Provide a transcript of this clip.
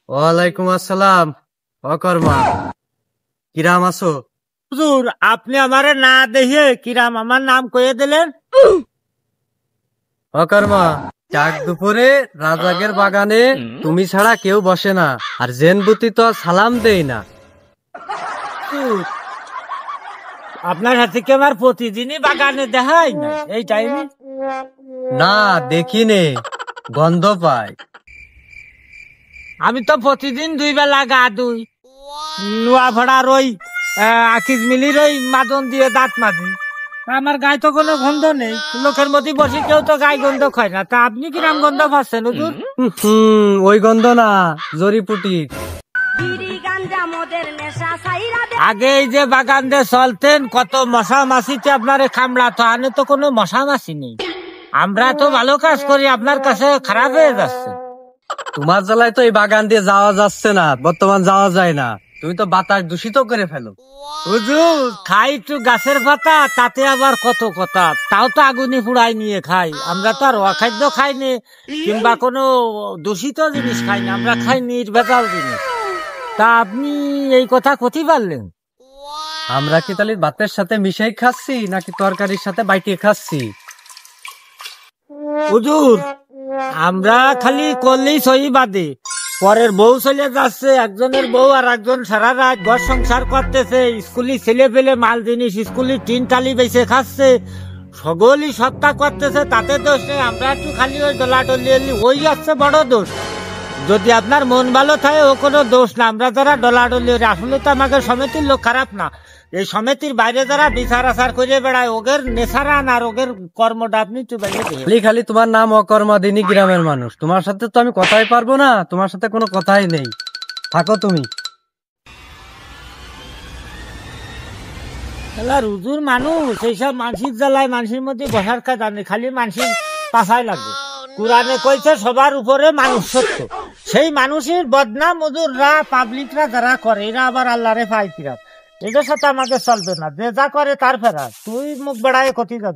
ওয়ালাইকুম আসসালাম। অকর্মা, কিরাম আছো? হুজুর, আপনি আমারে না দেখিয়ে কিরাম আমার নাম কয়ে দিলেন। অকর্মা, চাক দুপুরে রাজাগের বাগানে তুমি ছাড়া কেউ বসে না, আর জেনবুতি তো সালাম দেই না। আপনার হাতে কি আমার প্রতিদিনই বাগানে দেখাই না এই টাইমে? না, দেখিনি, গন্ধ পাই। আমি তো প্রতিদিন 2 বেলা গা ধুই, নোয়া ভাড়ার ওই আকিজ মিলির ওই মাদন দিয়ে দাঁত মাজি। আমার গায়ে তো কোনো গন্ধ নেই। লোকের মধ্যে বসে কেউ তো গায়ে গন্ধ খায় না, তা আপনি কিরাম গন্ধ পাচ্ছেন হুজুর? ওই গন্ধ না, জড়িপুটি। আগে এই যে বাগান দিয়ে চলতেন, কত মশা মাছিতে আপনারে কামড়াতো, আনে তো কোনো মশা মাছি নেই। আমরা তো ভালো কাজ করি, আপনার কাছে খারাপ হয়ে যাচ্ছে। তোমার জ্বালায় তো এই বাগান দিয়ে যাওয়া যাচ্ছে না, বর্তমান যাওয়া যায় না। তুমি তো বাতাস দূষিত করে ফেলো। হুজুর, খাই একটু গাছের পাতা, তাতে আবার কত কথা। তাও তো আগুনি পুড়াই নিয়ে খাই। আমরা তো আর অখাদ্য খাইনি, কিংবা কোনো দূষিত জিনিস খাই না, আমরা খাই নির্ভেজাল জিনিস। তা আপনি এই কথা কোথায় পারলেন? আমরা কি তাহলে ভাতের সাথে মিশাই খাচ্ছি, নাকি তরকারির সাথে বাইটিয়ে খাচ্ছি? হুজুর, আমরা খালি করলেই সই বাদে, পরের বউ চলে যাচ্ছে, একজনের বউ আর একজন সারা রাত ঘর সংসার করতেছে, স্কুলে ছেলে পেলে মাল জিনিস স্কুলে টিন টালি বেঁচে খাচ্ছে, সকলই সত্তা করতেছে, তাতে দোষ নেই। আমরা একটু খালি ওই ডলাডলি ওই যাচ্ছে বড় দোষ। যদি আপনার মন ভালো থাকে ও কোনো দোষ না, আমরা যারা ডলাডলি আসলে তো আমাদের সমিতির লোক খারাপ না, এই সমিতির বাইরে যারা বিচার আচার করে বেড়ায় ওদের নেশারান আর ওদের কর্মটা আপনি একটু খালি খালি তোমার নাম অকর্মা দিনী গ্রামের মানুষ, তোমার সাথে তো আমি কথাই পারবো না, তোমার সাথে কোনো কথাই নেই, থাকো তুমি। হুজুর মানুষ এইসব মানসিক জ্বালায় মানুষের মধ্যে বসার কাজ জানে, খালি মানুষের পাশায় লাগবে। কোরআনে কইছে সবার উপরে মানুষ সত্য, সেই মানুষের বদনাম হুজুররা পাবলিকরা যারা করে এরা আবার আল্লাহরে পাই ফিরাত। এদের সাথে আমাদের চলবে না, যে যা করে তার ফেরা। তুই মুখ বেড়ায় ক্ষতি যাবে।